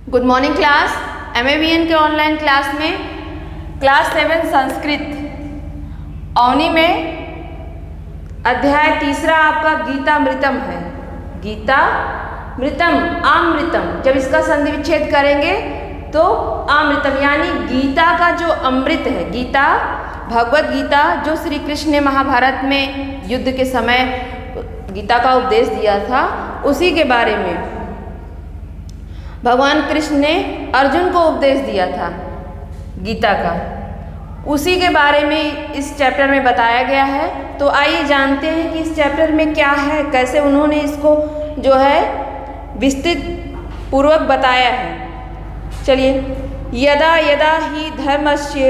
Good morning class. MAVN के online class में class 7 Sanskrit Avani में अध्याय तीसरा आपका गीतामृतम है। गीतामृतम अमृतम, जब इसका संधि विच्छेद करेंगे तो अमृतम यानी गीता का जो अमृत है, गीता भगवत गीता जो श्री कृष्ण ने महाभारत में युद्ध के समय गीता का उपदेश दिया था, उसी के बारे में भगवान कृष्ण ने अर्जुन को उपदेश दिया था गीता का, उसी के बारे में इस चैप्टर में बताया गया है। तो आइए जानते हैं कि इस चैप्टर में क्या है, कैसे उन्होंने इसको जो है विस्तृत पूर्वक बताया है। चलिए, यदा यदा ही धर्मस्य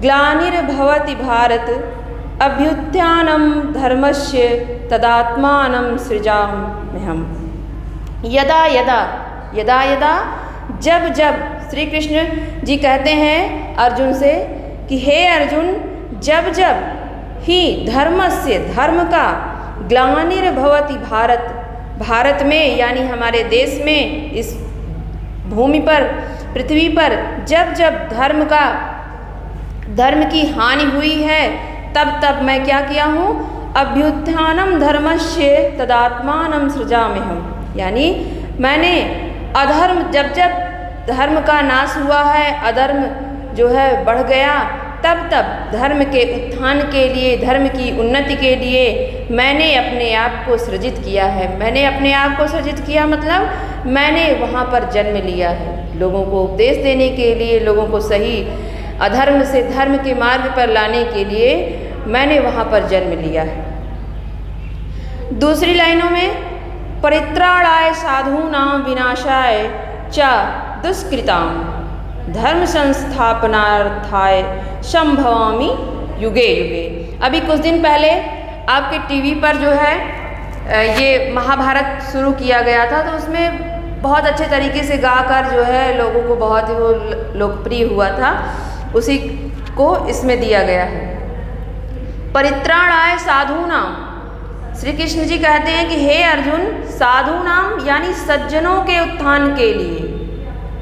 ग्लानिर्भवति भारत अभ्युत्थानं धर्मस्य तदात्मानं सृजाम्यहम्। यदा यदा यदा यदा जब जब श्री कृष्ण जी कहते हैं अर्जुन से कि हे अर्जुन, जब जब ही धर्मस्य धर्म का ग्लानिर्भवति भारत, भारत में यानी हमारे देश में, इस भूमि पर, पृथ्वी पर जब जब धर्म की हानि हुई है, तब तब मैं क्या किया हूँ, अभ्युत्थानं धर्मस्य तदात्मानं सृजाम्यहम्, यानी मैंने अधर्म, जब जब धर्म का नाश हुआ है, अधर्म जो है बढ़ गया, तब तब धर्म के उत्थान के लिए, धर्म की उन्नति के लिए मैंने अपने आप को सृजित किया है। मैंने अपने आप को सृजित किया मतलब मैंने वहाँ पर जन्म लिया है, लोगों को उपदेश देने के लिए, लोगों को सही अधर्म से धर्म के मार्ग पर लाने के लिए मैंने वहाँ पर जन्म लिया है। दूसरी लाइनों में परित्राणाय साधूनां विनाशाय च दुष्कृतां धर्म संस्थापनार्थाय संभवामि युगे युगे। अभी कुछ दिन पहले आपके टीवी पर जो है ये महाभारत शुरू किया गया था, तो उसमें बहुत अच्छे तरीके से गाकर जो है लोगों को बहुत ही वो लोकप्रिय हुआ था, उसी को इसमें दिया गया है। परित्राणाय साधूनां, श्री कृष्ण जी कहते हैं कि हे अर्जुन, साधु नाम यानी सज्जनों के उत्थान के लिए,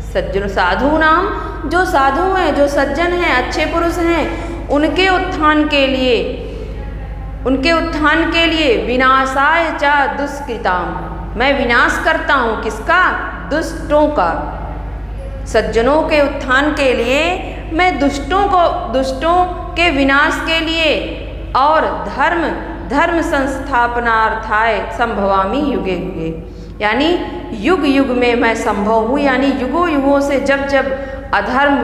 सज्जनों, साधु नाम जो साधु हैं, जो सज्जन हैं, अच्छे पुरुष हैं, उनके उत्थान के लिए, उनके उत्थान के लिए विनाशाय च दुष्कृताम, मैं विनाश करता हूँ किसका, दुष्टों का। सज्जनों के उत्थान के लिए मैं दुष्टों के विनाश के लिए और धर्म संस्थापनार्थाय संभवामि युगे युगे, यानी युग युग में मैं संभव हूँ, यानी युगों युगों से जब जब अधर्म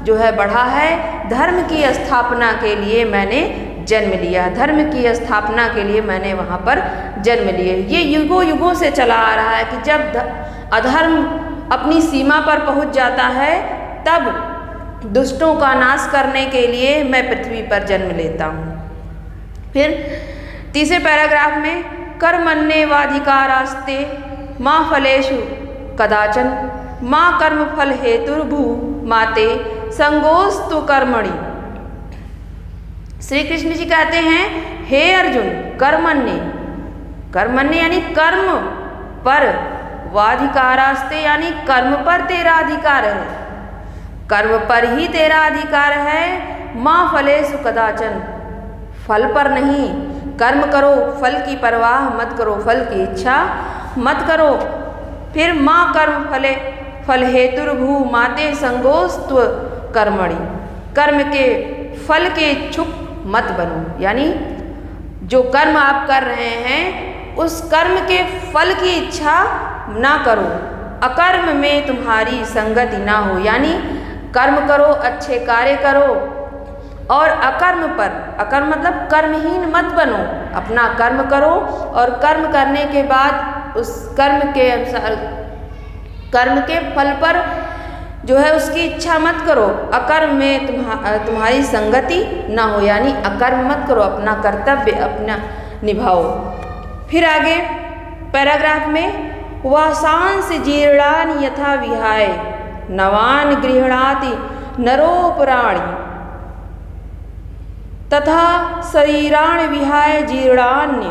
जो है बढ़ा है, धर्म की स्थापना के लिए मैंने जन्म लिया, धर्म की स्थापना के लिए मैंने वहाँ पर जन्म लिए। ये युगों युगों से चला आ रहा है कि जब अधर्म अपनी सीमा पर पहुँच जाता है, तब दुष्टों का नाश करने के लिए मैं पृथ्वी पर जन्म लेता हूँ। फिर तीसरे पैराग्राफ में कर्मण्येवाधिकारास्ते माँ फलेषु कदाचन माँ कर्म फल हेतुर्भू माते संगोस्तु कर्मणि। श्री कृष्ण जी कहते हैं, हे अर्जुन, कर्मण्य यानी कर्म पर, वाधिकारास्ते यानी कर्म पर तेरा अधिकार है, कर्म पर ही तेरा अधिकार है। माँ फलेषु कदाचन, फल पर नहीं, कर्म करो, फल की परवाह मत करो, फल की इच्छा मत करो। फिर माँ कर्म फल हेतुर्भू माते संगोस्त्व कर्मणि, कर्म के फल के इच्छुक मत बनो, यानी जो कर्म आप कर रहे हैं उस कर्म के फल की इच्छा ना करो, अकर्म में तुम्हारी संगति ना हो, यानी कर्म करो, अच्छे कार्य करो, और अकर्म पर, अकर्म मतलब कर्महीन मत बनो, अपना कर्म करो और कर्म करने के बाद उस कर्म के अनुसार, कर्म के फल पर जो है उसकी इच्छा मत करो, अकर्म में तुम्हारी संगति ना हो, यानी अकर्म मत करो, अपना कर्तव्य अपना निभाओ। फिर आगे पैराग्राफ में वासांस जीर्णानि यथा विहाय नवान गृह्णाति नरोपराणि तथा शरीराणि विहाय जीर्णान्य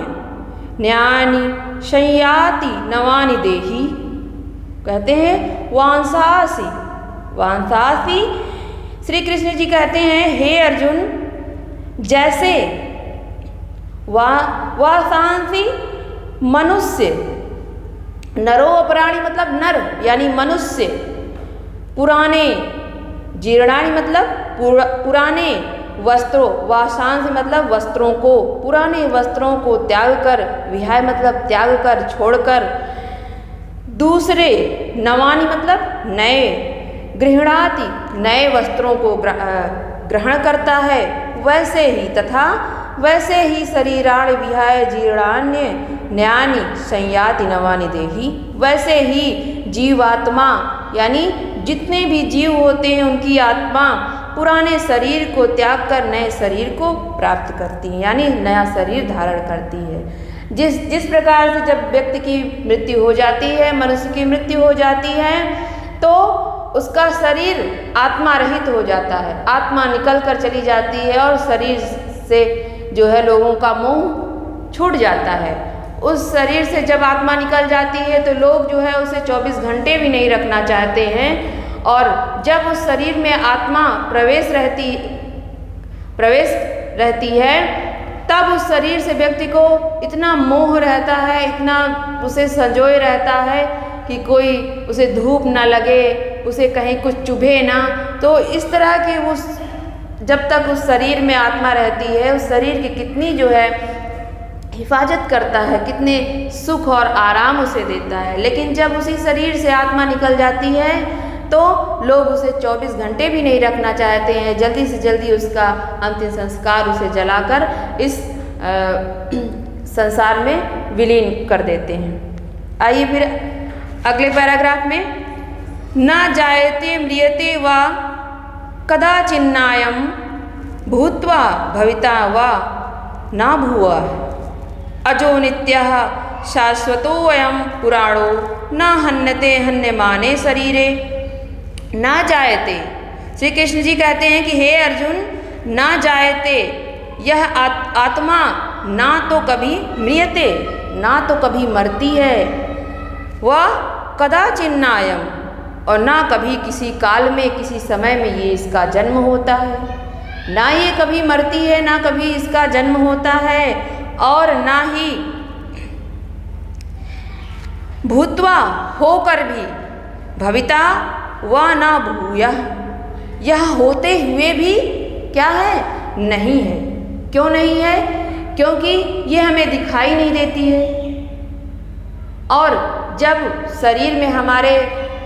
न्यानि संयाति नवानि देहि कहते हैं वांसासी। वांसासी श्री कृष्ण जी कहते हैं हे अर्जुन, जैसे वासांसी मनुष्य, नरो प्राणी मतलब नर यानी मनुष्य, पुराने, जीर्णानि मतलब पुराने वस्त्रों, वासांस मतलब वस्त्रों को, पुराने वस्त्रों को त्याग कर, विहाय मतलब त्याग कर, छोड़कर, दूसरे, नवानि मतलब नए, गृहणाति नए वस्त्रों को ग्रहण करता है, वैसे ही तथा वैसे ही शरीराण विहाय जीर्णान्य न्यानि संयाति नवानि देही, वैसे ही जीवात्मा यानी जितने भी जीव होते हैं उनकी आत्मा पुराने शरीर को त्याग कर नए शरीर को प्राप्त करती है, यानी नया शरीर धारण करती है। जिस प्रकार से जब व्यक्ति की मृत्यु हो जाती है, मनुष्य की मृत्यु हो जाती है, तो उसका शरीर आत्मा रहित हो जाता है, आत्मा निकल कर चली जाती है और शरीर से जो है लोगों का मोह छूट जाता है। उस शरीर से जब आत्मा निकल जाती है तो लोग जो है उसे 24 घंटे भी नहीं रखना चाहते हैं, और जब उस शरीर में आत्मा प्रवेश रहती है तब उस शरीर से व्यक्ति को इतना मोह रहता है, इतना उसे संजोए रहता है कि कोई उसे धूप ना लगे, उसे कहीं कुछ चुभे ना। तो इस तरह के उस जब तक उस शरीर में आत्मा रहती है, उस शरीर की कितनी जो है हिफाजत करता है, कितने सुख और आराम उसे देता है। लेकिन जब उसी शरीर से आत्मा निकल जाती है तो लोग उसे 24 घंटे भी नहीं रखना चाहते हैं, जल्दी से जल्दी उसका अंतिम संस्कार उसे जलाकर इस संसार में विलीन कर देते हैं। आइए फिर अगले पैराग्राफ में, न जायते म्रियते वा कदाचिन्नायं भूत्वा भविता वा न भूव अजो नित्यः शाश्वतोऽयं पुराणो न हन्यते हन्यमाने शरीरे। न जायते, श्री कृष्ण जी कहते हैं कि हे अर्जुन, न जायते, यह आत्मा ना तो कभी म्रियते, ना तो कभी मरती है, वह कदाचिन्नायं, और ना कभी किसी काल में किसी समय में ये इसका जन्म होता है। ना ये कभी मरती है, ना कभी इसका जन्म होता है, और ना ही भूत्वा होकर भी, भविता व न भूयः, यह होते हुए भी क्या है, नहीं है। क्यों नहीं है? क्योंकि ये हमें दिखाई नहीं देती है, और जब शरीर में हमारे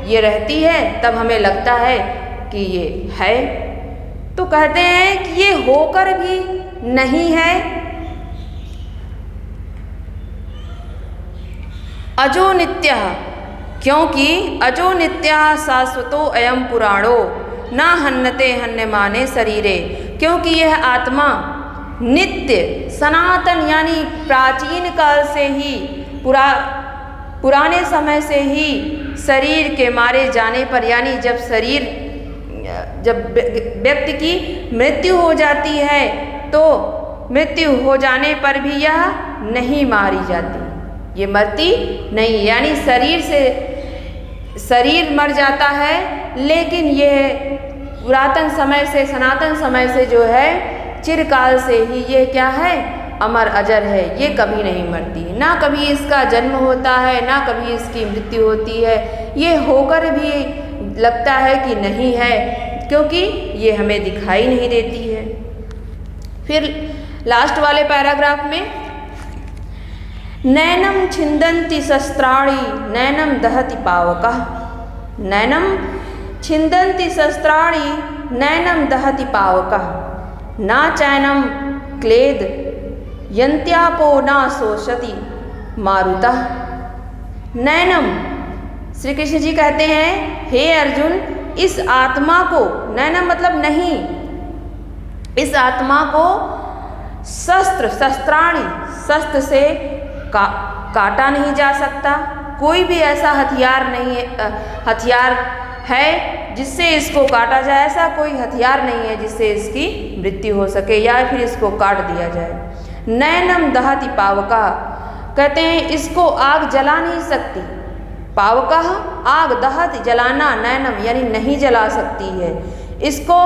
ये रहती है तब हमें लगता है कि ये है। तो कहते हैं कि ये होकर भी नहीं है। अजो नित्यः, क्योंकि अजो नित्यः शाश्वतो अयं पुराणो न हन्यते हन्यमाने शरीरे, क्योंकि यह आत्मा नित्य सनातन यानी प्राचीन काल से ही पुराने समय से ही शरीर के मारे जाने पर, यानी जब व्यक्ति की मृत्यु हो जाती है तो मृत्यु हो जाने पर भी यह नहीं मारी जाती, ये मरती नहीं, यानी शरीर मर जाता है, लेकिन यह पुरातन समय से, सनातन समय से जो है, चिरकाल से ही ये क्या है, अमर अजर है, ये कभी नहीं मरती। ना कभी इसका जन्म होता है, ना कभी इसकी मृत्यु होती है। ये होकर भी लगता है कि नहीं है, क्योंकि ये हमें दिखाई नहीं देती है। फिर लास्ट वाले पैराग्राफ में, नैनम छिंदन्ति शस्त्राणि नैनम दहति पावकः, नैनम छिंदन्ति शस्त्राणि नैनम दहति पावकः, न चैनम क्लेद यन्त्यापो न शोषति मारुतः। नैनम, श्री कृष्ण जी कहते हैं, हे अर्जुन, इस आत्मा को, नैनम मतलब नहीं, इस आत्मा को शस्त्राणि, शस्त्र से काटा नहीं जा सकता। कोई भी ऐसा हथियार है जिससे इसको काटा जाए, ऐसा कोई हथियार नहीं है जिससे इसकी मृत्यु हो सके या फिर इसको काट दिया जाए। नैनम दहति पावका, कहते हैं इसको आग जला नहीं सकती, पावकः आग दहत जलाना नैनम यानी नहीं जला सकती है, इसको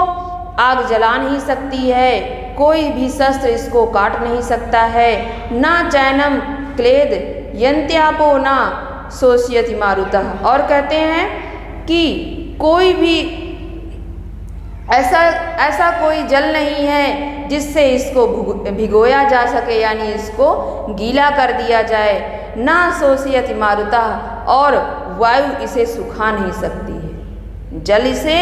आग जला नहीं सकती है, कोई भी शस्त्र इसको काट नहीं सकता है। ना चैनम क्लेद यंत्यापो ना शोष्यति मारुतः। और कहते हैं कि कोई भी ऐसा कोई जल नहीं है जिससे इसको भिगोया जा सके, यानी इसको गीला कर दिया जाए। ना शोष्यति मारुतः और वायु इसे सुखा नहीं सकती है। जल इसे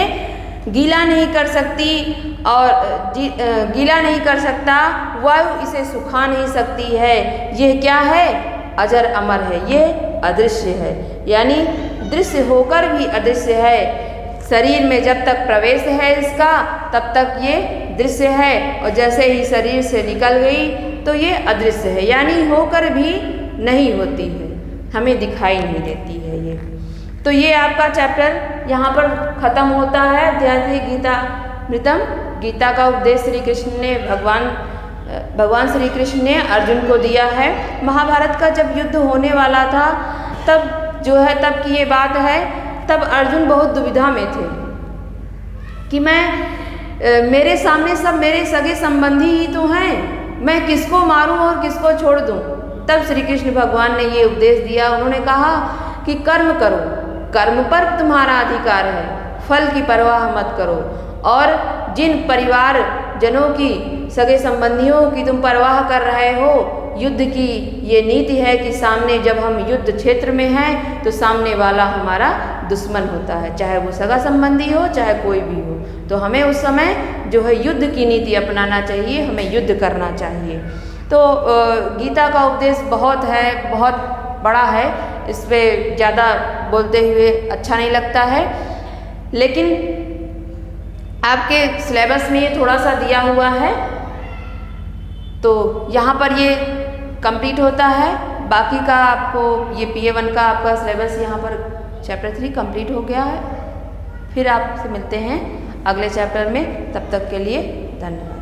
गीला नहीं कर सकती और गीला नहीं कर सकता, वायु इसे सुखा नहीं सकती है। यह क्या है? अजर अमर है, ये अदृश्य है, यानी दृश्य होकर भी अदृश्य है। शरीर में जब तक प्रवेश है इसका तब तक ये दृश्य है, और जैसे ही शरीर से निकल गई तो ये अदृश्य है, यानी होकर भी नहीं होती है, हमें दिखाई नहीं देती है ये। तो ये आपका चैप्टर यहाँ पर ख़त्म होता है। अध्यात्म गीतामृतम। गीता का उपदेश श्री कृष्ण ने भगवान श्री कृष्ण ने अर्जुन को दिया है। महाभारत का जब युद्ध होने वाला था तब जो है, तब की ये बात है, तब अर्जुन बहुत दुविधा में थे कि मेरे सामने सब मेरे सगे संबंधी ही तो हैं, मैं किसको मारूं और किसको छोड़ दूं। तब श्री कृष्ण भगवान ने ये उपदेश दिया। उन्होंने कहा कि कर्म करो, कर्म पर तुम्हारा अधिकार है, फल की परवाह मत करो। और जिन परिवार जनों की, सगे संबंधियों की तुम परवाह कर रहे हो, युद्ध की ये नीति है कि सामने जब हम युद्ध क्षेत्र में हैं तो सामने वाला हमारा दुश्मन होता है, चाहे वो सगा संबंधी हो चाहे कोई भी हो। तो हमें उस समय जो है युद्ध की नीति अपनाना चाहिए, हमें युद्ध करना चाहिए। तो गीता का उपदेश बहुत है, बहुत बड़ा है, इस पर ज़्यादा बोलते हुए अच्छा नहीं लगता है, लेकिन आपके सिलेबस में ये थोड़ा सा दिया हुआ है तो यहाँ पर ये कंप्लीट होता है। बाकी का आपको ये PA1 का आपका सिलेबस यहाँ पर चैप्टर 3 कंप्लीट हो गया है। फिर आपसे मिलते हैं अगले चैप्टर में, तब तक के लिए धन्यवाद।